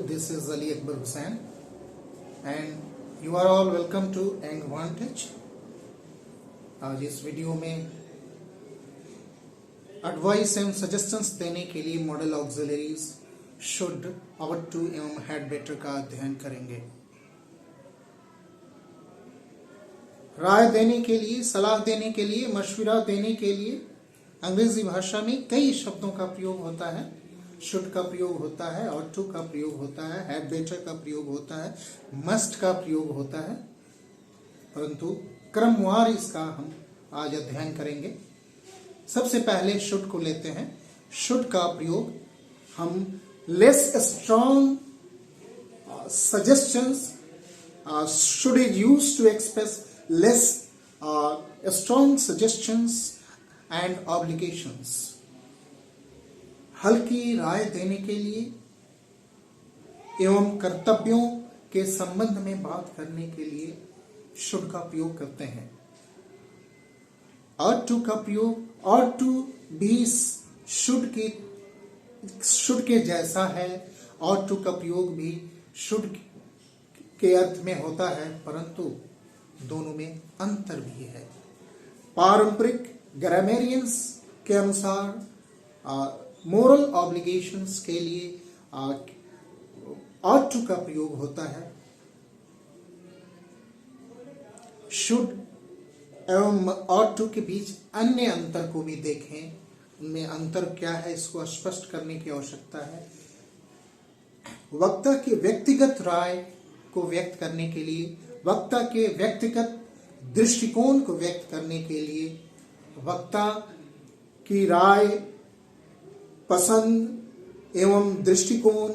this is Ali Akbar Hussain and you are all welcome to Young Vantage। आज इस video में advice एवं suggestions देने के लिए model auxiliaries should ought to एवं हैड बेटर का अध्ययन करेंगे। राय देने के लिए, सलाह देने के लिए, मशवरा देने के लिए अंग्रेजी भाषा में कई शब्दों का प्रयोग होता है। शुड का प्रयोग होता है, ऑट टू का प्रयोग होता है, हैड बेटर का प्रयोग होता है, मस्ट का प्रयोग होता है, परंतु क्रमवार इसका हम आज अध्ययन करेंगे। सबसे पहले शुड को लेते हैं। शुड का प्रयोग हम less strong suggestions should is used to express less strong suggestions and obligations. हल्की राय देने के लिए एवं कर्तव्यों के संबंध में बात करने के लिए शुड का प्रयोग करते हैं। ऑट टू का प्रयोग ऑट टू भी शुड के जैसा है। ऑट टू का प्रयोग भी शुड के अर्थ में होता है, परंतु दोनों में अंतर भी है। पारंपरिक ग्रामेरियंस के अनुसार मोरल ऑब्लिगेशंस के लिए ऑट टू का प्रयोग होता है। शुड एवं ऑट टू के बीच अन्य अंतर को भी देखें। उनमें अंतर क्या है, इसको स्पष्ट करने की आवश्यकता है। वक्ता की व्यक्तिगत राय को व्यक्त करने के लिए, वक्ता के व्यक्तिगत दृष्टिकोण को व्यक्त करने के लिए, वक्ता की राय, पसंद एवं दृष्टिकोण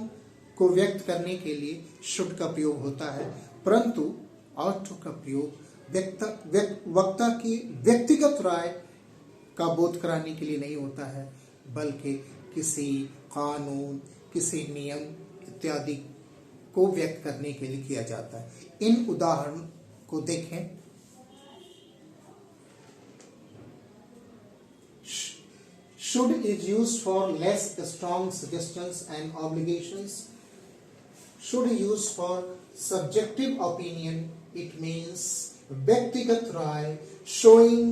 को व्यक्त करने के लिए शुड का प्रयोग होता है, परंतु ऑट टू का प्रयोग वक्ता की व्यक्तिगत राय का बोध कराने के लिए नहीं होता है, बल्कि किसी कानून, किसी नियम इत्यादि को व्यक्त करने के लिए किया जाता है। इन उदाहरण को देखें। Should is used for less strong suggestions and obligations. Should is used for subjective opinion. It means व्यक्तिगत राय, showing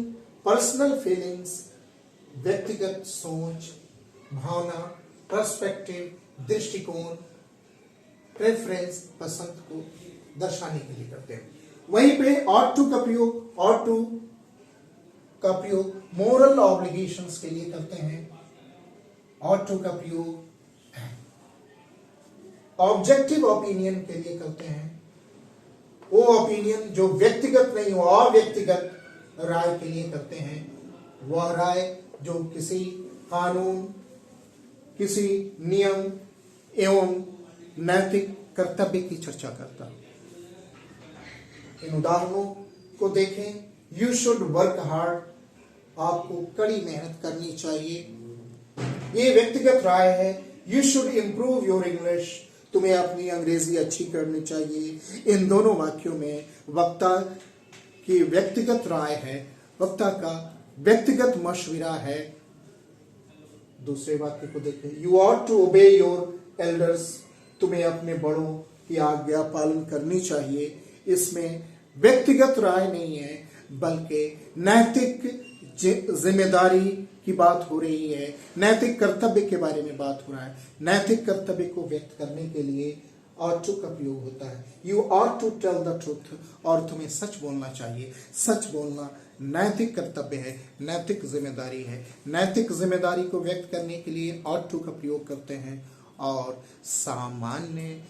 personal feelings, व्यक्तिगत सोच, भावना, पर्सपेक्टिव, दृष्टिकोण, प्रेफरेंस, पसंद को दर्शाने के लिए करते हैं। वहीं पे ought to का प्रयोग, ought to का प्रयोग मोरल ऑब्लिगेशंस के लिए करते हैं। ऑट टू का प्रयोग ऑब्जेक्टिव ओपिनियन के लिए करते हैं। वो ओपिनियन जो व्यक्तिगत नहीं हो, अव्यक्तिगत राय के लिए करते हैं। वह राय जो किसी कानून, किसी नियम एवं नैतिक कर्तव्य की चर्चा करता है। इन उदाहरणों को देखें। यू शुड वर्क हार्ड, आपको कड़ी मेहनत करनी चाहिए। ये व्यक्तिगत राय है। You should improve your English, तुम्हें अपनी अंग्रेजी अच्छी करनी चाहिए। इन दोनों वाक्यों में वक्ता की व्यक्तिगत राय है, वक्ता का व्यक्तिगत मशविरा है। दूसरे वाक्य को देखें। You ought to obey your elders, तुम्हें अपने बड़ों की आज्ञा पालन करनी चाहिए। इसमें व्यक्तिगत राय नहीं है, बल्कि नैतिक जिम्मेदारी की बात हो रही है। नैतिक कर्तव्य के बारे में बात हो रहा है। नैतिक कर्तव्य को व्यक्त करने के लिए ऑट टू का प्रयोग होता है। You ought to tell the truth, और तुम्हें सच बोलना चाहिए। सच बोलना नैतिक कर्तव्य है, नैतिक जिम्मेदारी है। नैतिक जिम्मेदारी को व्यक्त करने के लिए ऑट टू का प्रयोग करते हैं, और सामान्य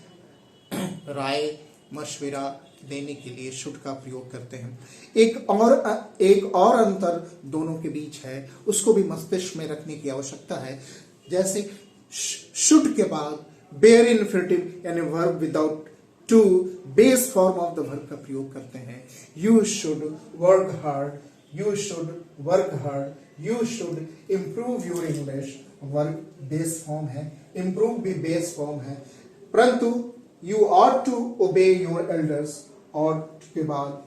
राय, मशविरा देने के लिए शुड का प्रयोग करते हैं। एक और अंतर दोनों के बीच है, उसको भी मस्तिष्क में रखने की आवश्यकता है। जैसे शुड के बाद बेयर इन्फिनिटिव यानी verb without to base form of the verb का प्रयोग करते हैं। You should work hard, you should work hard, you should improve your English, verb base form है, इम्प्रूव भी बेस फॉर्म है। परंतु you ought to obey your elders, ought के बाद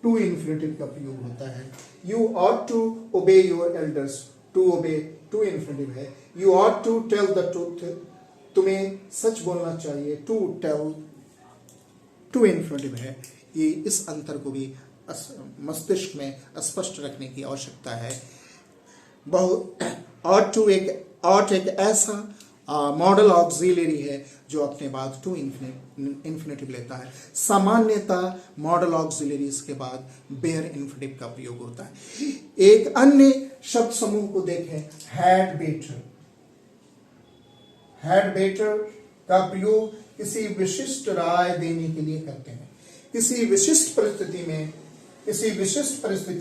टू इन्फिनिटिव का प्रयोग होता है। You ought to obey your elders, to obey to infinitive है। You ought to tell the truth, तुम्हें सच बोलना चाहिए, टू टेल, टू इन्फिनिटिव है। ये इस अंतर को भी मस्तिष्क में स्पष्ट रखने की आवश्यकता है। और एक ऐसा मॉडल ऑक्सिलरी है जो अपने बाद टू इन्फिनिटिव लेता है। सामान्यतः मॉडल ऑक्सिलरीज के बाद बेयर इन्फिनिटिव का प्रयोग होता है। एक अन्य शब्द समूह को देखें, हैड बेटर। हैड बेटर का प्रयोग किसी विशिष्ट राय देने के लिए करते हैं। किसी विशिष्ट परिस्थिति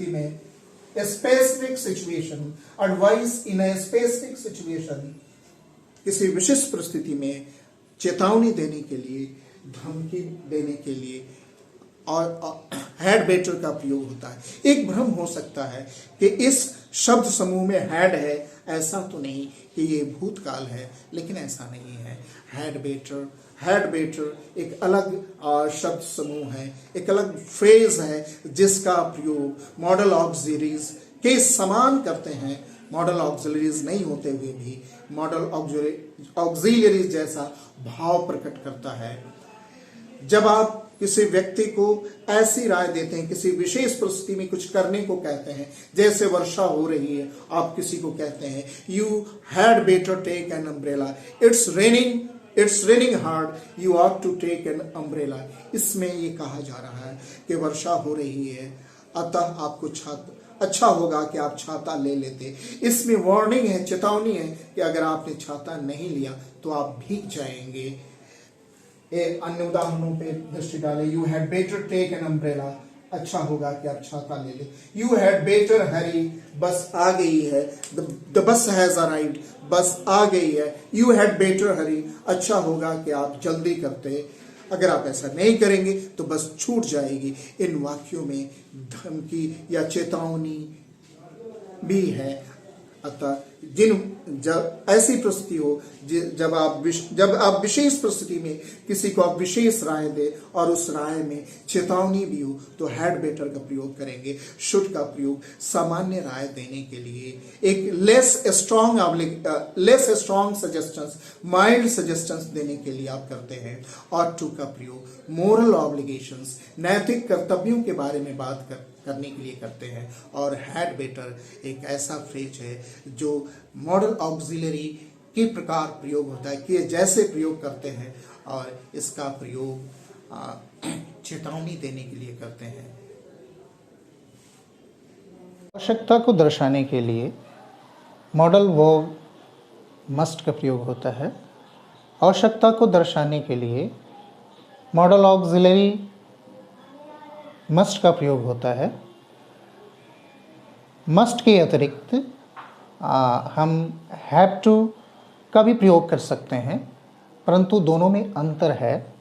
में specific situation, advice in a specific situation, किसी विशिष्ट परिस्थिति में चेतावनी देने के लिए, धमकी देने के लिए और हैड बेटर का प्रयोग होता है। एक भ्रम हो सकता है कि इस शब्द समूह में हैड है, ऐसा तो नहीं कि ये भूतकाल है, लेकिन ऐसा नहीं है। हैड बेटर एक अलग शब्द समूह है, एक अलग फ्रेज है जिसका प्रयोग मॉडल ऑक्सिलरीज के समान करते हैं। मॉडल ऑक्सिलरीज नहीं होते हुए भी मॉडल ऑक्सिलरीज जैसा भाव प्रकट करता है। जब आप किसी व्यक्ति को ऐसी राय देते हैं, किसी विशेष परिस्थिति में कुछ करने को कहते हैं, जैसे वर्षा हो रही है, आप किसी को कहते हैं you had better take an umbrella, it's raining hard, you ought to take an umbrella. इसमें ये कहा जा रहा है कि वर्षा हो रही है, अतः आपको अच्छा होगा कि आप छाता ले लेते। इसमें वार्निंग है, चेतावनी है कि अगर आपने छाता नहीं लिया तो आप भीग जाएंगे। अन्य उदाहरणों पे दृष्टि डालें, you had better take an umbrella, अच्छा होगा कि आप छाता ले लें। यू हैड बेटर हरी, बस आ गई है, द बस हैज अराइव्ड, बस आ गई है। यू हैड बेटर हरी, अच्छा होगा कि आप जल्दी करते, अगर आप ऐसा नहीं करेंगे तो बस छूट जाएगी। इन वाक्यों में धमकी या चेतावनी भी है। अतः जब ऐसी परिस्थिति हो, जब आप विशेष परिस्थिति में किसी को आप विशेष राय दे और उस राय में चेतावनी भी हो, तो हैड बेटर का प्रयोग करेंगे। शुड का प्रयोग सामान्य राय देने के लिए, एक less strong suggestions, mild suggestions देने के लिए आप करते हैं। और टू का प्रयोग मोरल ऑब्लिगेशंस, नैतिक कर्तव्यों के बारे में बात करने के लिए करते हैं। और हैड बेटर एक ऐसा फ्रेज है जो मॉडल ऑक्सिलरी के प्रकार प्रयोग होता है, कि जैसे प्रयोग करते हैं, और इसका प्रयोग चेतावनी देने के लिए करते हैं। आवश्यकता को दर्शाने के लिए मॉडल वर्ब मस्ट का प्रयोग होता है। आवश्यकता को दर्शाने के लिए मॉडल ऑक्सिलरी मस्ट का प्रयोग होता है। मस्ट के अतिरिक्त हम हैव टू का भी प्रयोग कर सकते हैं, परंतु दोनों में अंतर है।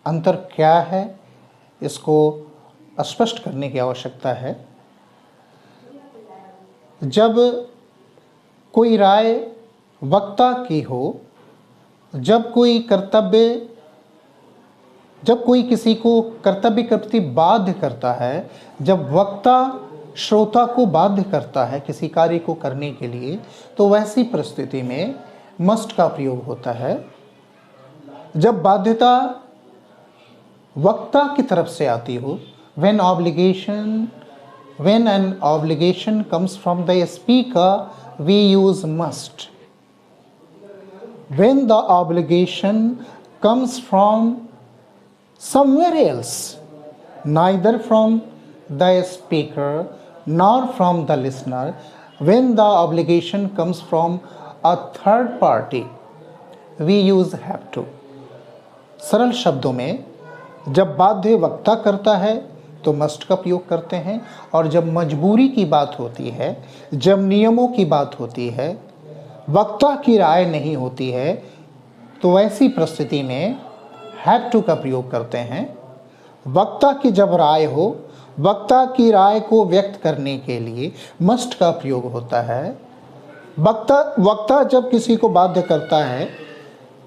अंतर क्या है, इसको स्पष्ट करने की आवश्यकता है। जब कोई राय वक्ता की हो, जब कोई किसी को कर्तव्य के प्रति बाध्य करता है, जब वक्ता श्रोता को बाध्य करता है किसी कार्य को करने के लिए, तो वैसी परिस्थिति में मस्ट का प्रयोग होता है। जब बाध्यता वक्ता की तरफ से आती हो, when an obligation comes from the speaker, we use must. When the obligation comes from somewhere else, neither from the speaker nor from the listener, when the obligation comes from a third party, we use have to. सरल शब्दों में जब बाध्य वक्ता करता है तो must का प्रयोग करते हैं, और जब मजबूरी की बात होती है, जब नियमों की बात होती है, वक्ता की राय नहीं होती है, तो ऐसी परिस्थिति में हैव टू का प्रयोग करते हैं। वक्ता की जब राय हो, वक्ता की राय को व्यक्त करने के लिए मस्ट का प्रयोग होता है। वक्ता जब किसी को बाध्य करता है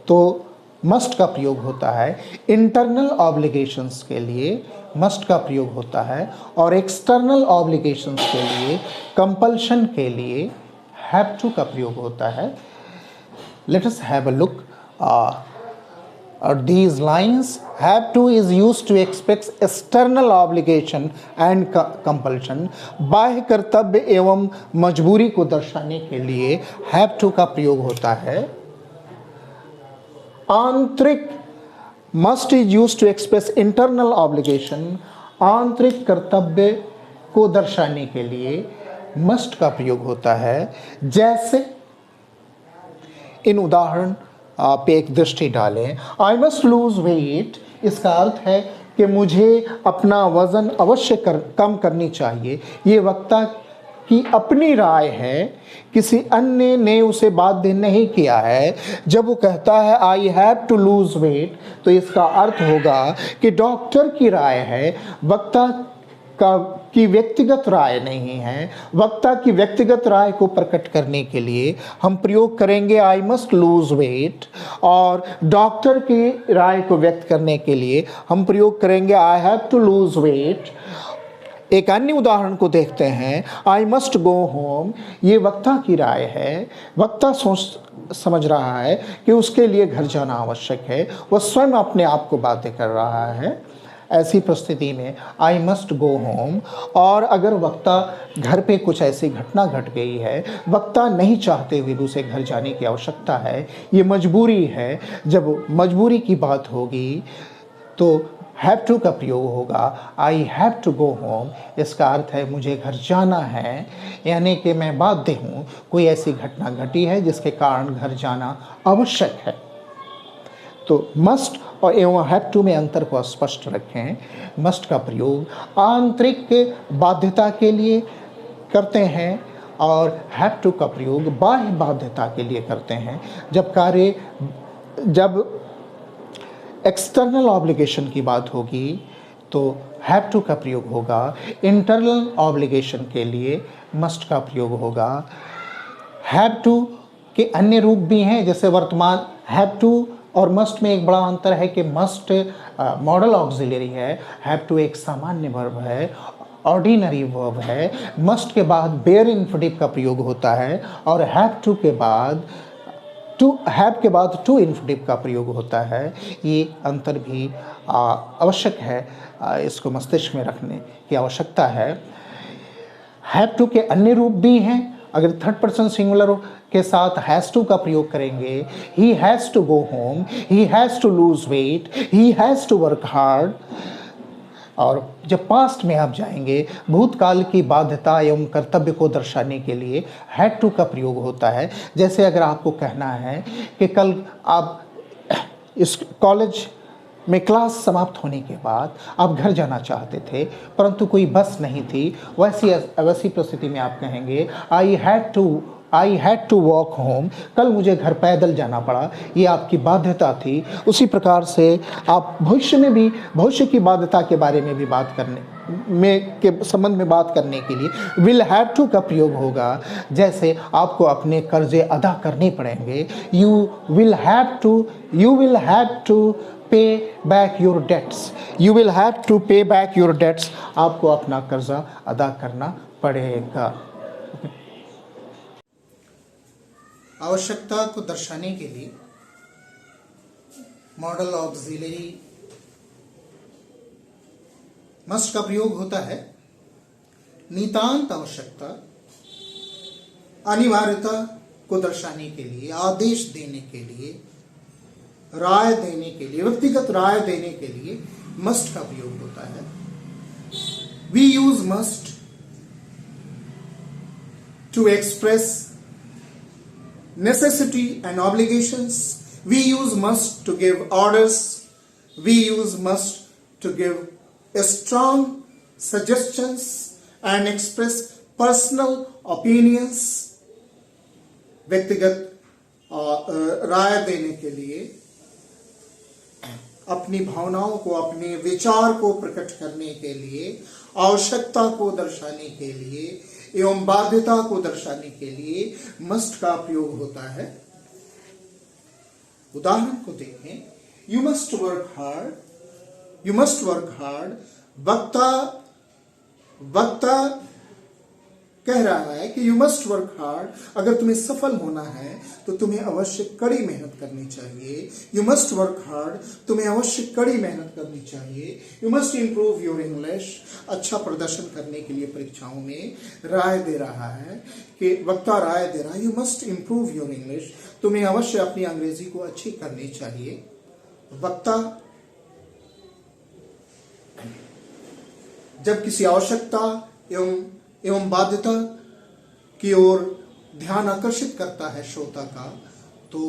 तो मस्ट का प्रयोग होता है। इंटरनल ऑब्लिगेशंस के लिए मस्ट का प्रयोग होता है, और एक्सटर्नल ऑब्लिगेशंस के लिए, कंपल्शन के लिए हैव टू का प्रयोग होता है। Let us have a look. These lines, have to is used to express external obligation and compulsion. बाह्य कर्तव्य एवं मजबूरी को दर्शाने के लिए have to का प्रयोग होता है. आंतरिक must is used to express internal obligation. आंतरिक कर्तव्य को दर्शाने के लिए must का प्रयोग होता है. जैसे इन उदाहरण पे एक दृष्टि डालें. आई मस्ट लूज वेट, इसका अर्थ है कि मुझे अपना वज़न अवश्य कम करनी चाहिए. ये वक्ता की अपनी राय है, किसी अन्य ने उसे बाध्य नहीं किया है. जब वो कहता है I have to lose weight, तो इसका अर्थ होगा कि डॉक्टर की राय है, वक्ता की व्यक्तिगत राय नहीं है. वक्ता की व्यक्तिगत राय को प्रकट करने के लिए हम प्रयोग करेंगे आई मस्ट लूज वेट, और डॉक्टर की राय को व्यक्त करने के लिए हम प्रयोग करेंगे I have to lose weight. एक अन्य उदाहरण को देखते हैं. आई मस्ट गो होम, ये वक्ता की राय है. वक्ता सोच समझ रहा है कि उसके लिए घर जाना आवश्यक है, वह स्वयं अपने आप को बाध्य कर रहा है. ऐसी परिस्थिति में आई मस्ट गो होम. और अगर वक्ता घर पे कुछ ऐसी घटना घट गई है, वक्ता नहीं चाहते हुए दूसरे घर जाने की आवश्यकता है, ये मजबूरी है. जब मजबूरी की बात होगी तो हैव टू का प्रयोग होगा. I have to go home, इसका अर्थ है मुझे घर जाना है, यानी कि मैं बाध्य हूँ, कोई ऐसी घटना घटी है जिसके कारण घर जाना आवश्यक है. तो मस्ट और एवं हैव टू में अंतर को स्पष्ट रखें. मस्ट का प्रयोग आंतरिक बाध्यता के लिए करते हैं और हैव टू का प्रयोग बाह्य बाध्यता के लिए करते हैं. जब एक्सटर्नल ऑब्लिगेशन की बात होगी तो हैव टू का प्रयोग होगा. इंटरनल ऑब्लिगेशन के लिए मस्ट का प्रयोग होगा. हैव टू के अन्य रूप भी हैं, जैसे वर्तमान. हैव टू और मस्ट में एक बड़ा अंतर है कि मस्ट मॉडल ऑक्सिलरी है, हैव टू एक सामान्य वर्ब है, ऑर्डिनरी वर्ब है. मस्ट के बाद बेयर इन्फिनिटिव का प्रयोग होता है और हैव के बाद टू इन्फिनिटिव का प्रयोग होता है. ये अंतर भी आवश्यक है, इसको मस्तिष्क में रखने की आवश्यकता है. हैव टू के अन्य रूप भी हैं. अगर थर्ड पर्सन सिंगुलर के साथ हैज़ टू का प्रयोग करेंगे, he has to go home, he has to lose weight, he has to work hard. और जब पास्ट में आप जाएंगे, भूतकाल की बाध्यता एवं कर्तव्य को दर्शाने के लिए हैड टू का प्रयोग होता है. जैसे अगर आपको कहना है कि कल आप इस कॉलेज में क्लास समाप्त होने के बाद आप घर जाना चाहते थे, परंतु कोई बस नहीं थी, वैसी परिस्थिति में आप कहेंगे I had to walk home, कल मुझे घर पैदल जाना पड़ा, ये आपकी बाध्यता थी. उसी प्रकार से आप भविष्य की बाध्यता के बारे में भी बात करने के संबंध में बात करने के लिए विल हैव टू का प्रयोग होगा. जैसे आपको अपने कर्जे अदा करने पड़ेंगे, you will have to pay back your debts. You will have to pay back your debts, आपको अपना कर्जा अदा करना पड़ेगा. आवश्यकता को दर्शाने के लिए मॉडल ऑक्सिलरी मस्ट का प्रयोग होता है. नितांत आवश्यकता, अनिवार्यता को दर्शाने के लिए, आदेश देने के लिए, राय देने के लिए, व्यक्तिगत राय देने के लिए मस्ट का प्रयोग होता है. We use must to express necessity and obligations. We use must to give orders. We use must to give strong suggestions and express personal opinions. व्यक्तिगत राय देने के लिए, अपनी भावनाओं को, अपने विचार को प्रकट करने के लिए, आवश्यकता को दर्शाने के लिए एवं बाध्यता को दर्शाने के लिए मस्ट का प्रयोग होता है. उदाहरण को देखें. You must work hard. वक्ता कह रहा है कि यू मस्ट वर्क हार्ड, अगर तुम्हें सफल होना है तो तुम्हें अवश्य कड़ी मेहनत करनी चाहिए। यू मस्ट वर्क हार्ड, तुम्हें अवश्य कड़ी मेहनत करनी चाहिए। You must improve your English, अच्छा प्रदर्शन करने के लिए परीक्षाओं में राय दे रहा है कि वक्ता राय दे रहा है, you must improve your English, तुम्हें अवश्य अपनी अंग्रेजी को अच्छी करनी चाहिए। वक्ता जब किसी आवश्यकता एवं बाध्यता की ओर ध्यान आकर्षित करता है श्रोता का, तो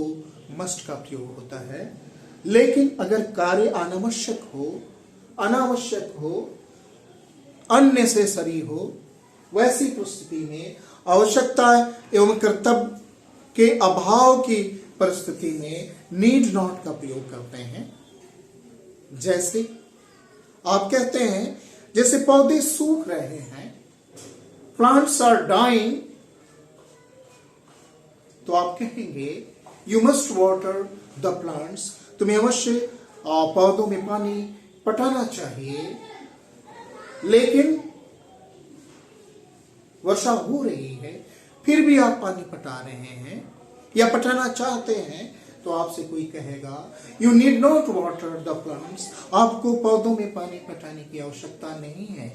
मस्ट का प्रयोग होता है। लेकिन अगर कार्य अनावश्यक हो, अननेसेसरी हो, वैसी परिस्थिति में आवश्यकता एवं कर्तव्य के अभाव की परिस्थिति में नीड नॉट का प्रयोग करते हैं। जैसे आप कहते हैं, जैसे पौधे सूख रहे हैं, प्लांट्स आर डाइंग, तो आप कहेंगे you must water the plants, तुम्हें अवश्य पौधों में पानी पटाना चाहिए। लेकिन वर्षा हो रही है, फिर भी आप पानी पटा रहे हैं या पटाना चाहते हैं, तो आपसे कोई कहेगा you need not water the plants, आपको पौधों में पानी पटाने की आवश्यकता नहीं है।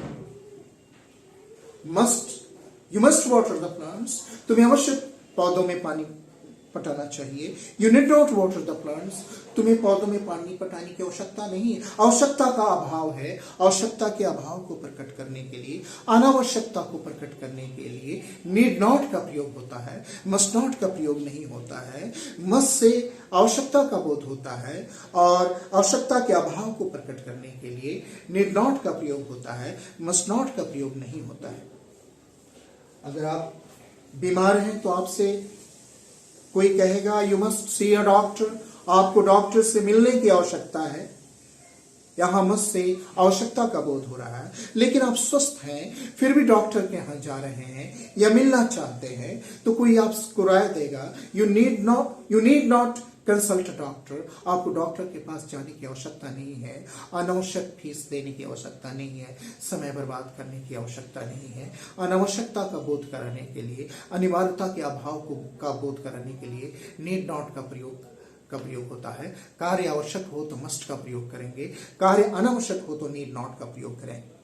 You must water the plants, तुम्हें अवश्य पौधों में पानी पटाना चाहिए। You need not water the plants, तुम्हें पौधों में पानी पटाने की आवश्यकता नहीं है। आवश्यकता का अभाव है, आवश्यकता के अभाव को प्रकट करने के लिए, अनावश्यकता को प्रकट करने के लिए नीड नॉट का प्रयोग होता है, मस्ट नॉट का प्रयोग नहीं होता है। मस्ट से आवश्यकता का बोध होता है और आवश्यकता के अभाव को प्रकट करने के लिए नीड नॉट का प्रयोग होता है, मस्ट नॉट का प्रयोग नहीं होता है। अगर आप बीमार हैं तो आपसे कोई कहेगा you must see a doctor, आपको डॉक्टर से मिलने की आवश्यकता है। यहां मस्ट से आवश्यकता का बोध हो रहा है। लेकिन आप स्वस्थ हैं, फिर भी डॉक्टर के यहां जा रहे हैं या मिलना चाहते हैं, तो कोई आपको राय देगा you need not consult doctor, आपको डॉक्टर के पास जाने की आवश्यकता नहीं है, अनावश्यक फीस देने की आवश्यकता नहीं है, समय बर्बाद करने की आवश्यकता नहीं है। अनावश्यकता का बोध कराने के लिए, अनिवार्यता के अभाव का बोध कराने के लिए नीड नॉट का प्रयोग होता है। कार्य आवश्यक हो तो मस्ट का प्रयोग करेंगे, कार्य अनावश्यक हो तो नीड नॉट का प्रयोग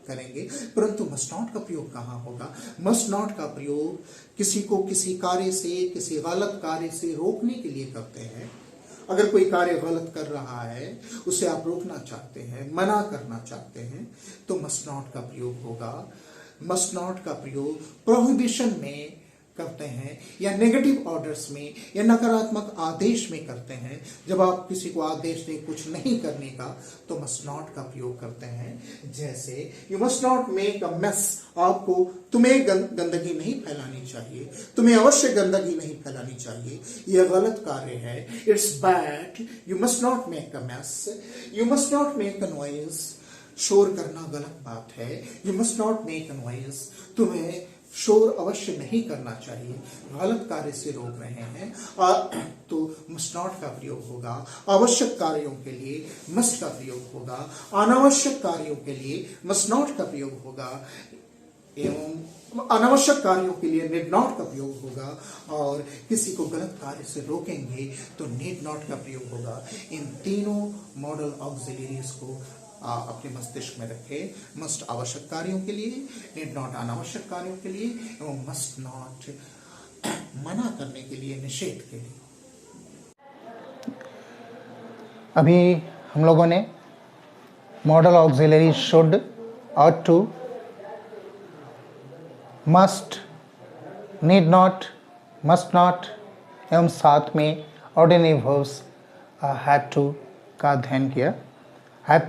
करेंगे, परंतु मस्ट नॉट का प्रयोग कहाँ होगा? मस्ट नॉट का प्रयोग किसी को किसी कार्य से, किसी गलत कार्य से रोकने के लिए करते हैं। अगर कोई कार्य गलत कर रहा है, उसे आप रोकना चाहते हैं, मना करना चाहते हैं, तो मस्ट नॉट का प्रयोग होगा। मस्ट नॉट का प्रयोग प्रोहिबिशन में करते हैं या नेगेटिव ऑर्डर्स में या नकारात्मक आदेश में करते हैं। जब आप किसी को आदेश दें कुछ नहीं करने का, तो मस्ट नॉट का प्रयोग करते हैं। जैसे you must not make a mess, आपको तुम्हें गंदगी नहीं फैलानी चाहिए, तुम्हें अवश्य गंदगी नहीं फैलानी चाहिए, यह गलत कार्य है, it's bad, you must not make a mess, you must not make a noise, शोर करना गलत बात है, you must not make a noise, तुम्हें शोर अवश्य नहीं करना चाहिए, गलत कार्य से रोक रहे हैं, तो मस्ट नॉट का प्रयोग होगा। आवश्यक कार्यों के लिए मस्ट का प्रयोग होगा, अनावश्यक कार्यों के लिए मस्ट नॉट का प्रयोग होगा, एवं अनावश्यक कार्यों के लिए नीड नॉट का प्रयोग होगा, और किसी को गलत कार्य से रोकेंगे तो नीड नॉट का प्रयोग होगा। इन तीनों मॉडल ऑक्सिलरीज को अपने मस्तिष्क में रखें। मस्ट आवश्यक कार्यों के लिए, नीड नॉट अनावश्यक कार्यों के लिए, एवं मस्ट नॉट मना करने के लिए, निषेध के लिए। अभी हम लोगों ने model auxiliary should, ought to, must, need not, must not एवं साथ में ऑर्डिनरी वर्ब्स हैड टू का अध्ययन किया। हैड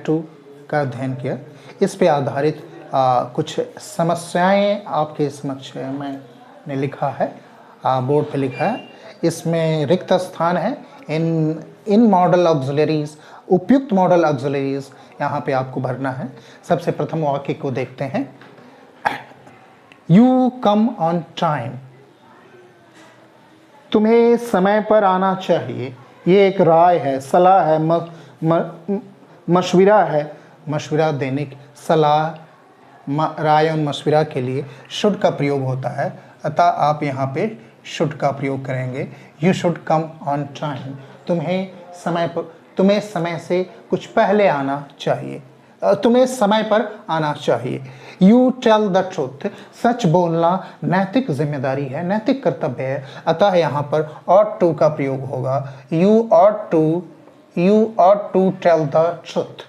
टू का अध्ययन किया। इस पे आधारित कुछ समस्याएं आपके समक्ष मैंने लिखा है, बोर्ड पे लिखा है। इसमें रिक्त स्थान है। इन मॉडल ऑक्सिलरीज, उपयुक्त मॉडल ऑक्सिलरीज यहाँ पे आपको भरना है। सबसे प्रथम वाक्य को देखते हैं। यू कम ऑन टाइम, तुम्हें समय पर आना चाहिए। ये एक राय है, सलाह है, मशविरा है, मशविरा देने की, सलाह राय और मशविरा के लिए शुड का प्रयोग होता है, अतः आप यहाँ पे शुड का प्रयोग करेंगे। You should come on time, तुम्हें समय से कुछ पहले आना चाहिए, तुम्हें समय पर आना चाहिए। यू टेल द ट्रूथ, सच बोलना नैतिक जिम्मेदारी है, नैतिक कर्तव्य है, अतः यहाँ पर ought to का प्रयोग होगा। You ought to tell the truth.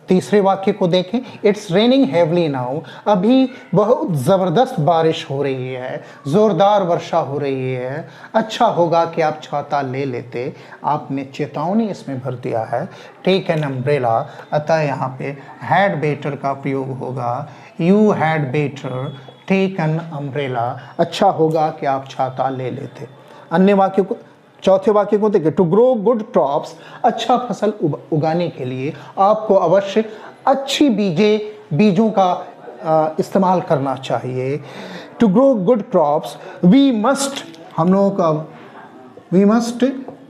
तीसरे वाक्य को देखें, इट्स रेनिंग हेवली नाउ, अभी बहुत ज़बरदस्त बारिश हो रही है, ज़ोरदार वर्षा हो रही है, अच्छा होगा कि आप छाता ले लेते। आपने चेतावनी इसमें भर दिया है, टेक एन अम्ब्रेला, अतः यहाँ पे हैड बेटर का प्रयोग होगा। You had better take an umbrella, अच्छा होगा कि आप छाता ले लेते। अन्य वाक्य को, चौथे वाक्य को देखिए, टू ग्रो गुड क्रॉप्स, अच्छा फसल उगाने के लिए आपको अवश्य अच्छी बीजों का इस्तेमाल करना चाहिए। To grow good crops we must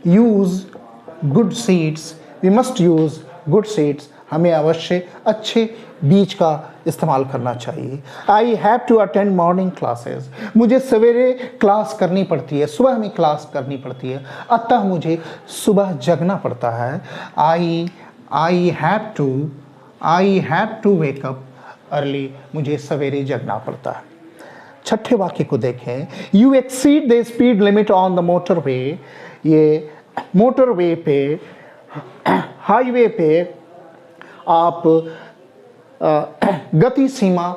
use good seeds, हमें अवश्य अच्छे बीज का इस्तेमाल करना चाहिए। I have to attend morning classes, मुझे सवेरे क्लास करनी पड़ती है, सुबह में क्लास करनी पड़ती है, अतः मुझे सुबह जगना पड़ता है। I have to wake up early, मुझे सवेरे जगना पड़ता है। छठे वाक्य को देखें, you exceed the speed limit on the motorway, ये मोटरवे पे, हाईवे पे आप गति सीमा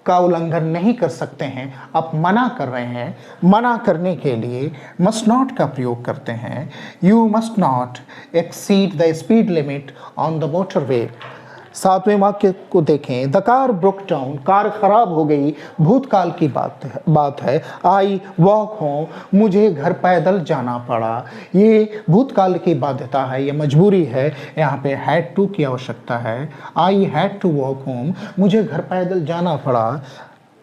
का उल्लंघन नहीं कर सकते हैं, आप मना कर रहे हैं। मना करने के लिए मस्ट नॉट का प्रयोग करते हैं। You must not exceed the speed limit on the motorway. सातवें वाक्य को देखें, the car broke down, car खराब हो गई, भूतकाल की बात है। आई वॉक होम, मुझे घर पैदल जाना पड़ा, ये भूतकाल की बाध्यता है, ये मजबूरी है, यहाँ पे हैड टू की आवश्यकता है। I had to walk home, मुझे घर पैदल जाना पड़ा।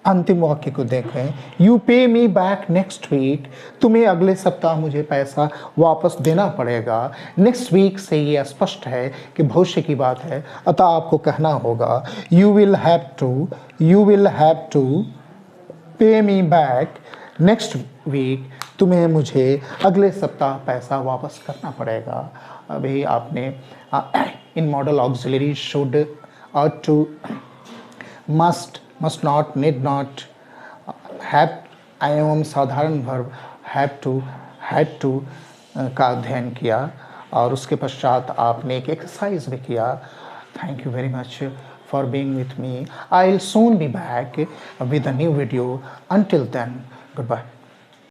अंतिम वाक्य को देखें, यू पे मी बैक नेक्स्ट वीक, तुम्हें अगले सप्ताह मुझे पैसा वापस देना पड़ेगा। नेक्स्ट वीक से ये स्पष्ट है कि भविष्य की बात है, अतः आपको कहना होगा यू विल हैव टू पे मी बैक नेक्स्ट वीक, तुम्हें मुझे अगले सप्ताह पैसा वापस करना पड़ेगा। अभी आपने इन modal auxiliary should, ought to, must not, need not, have एवं साधारण verb have to, had to का अध्ययन किया और उसके पश्चात आपने एक एक्सरसाइज भी किया। Thank you very much for being with me. I will soon be back with a new video. Until then, good bye.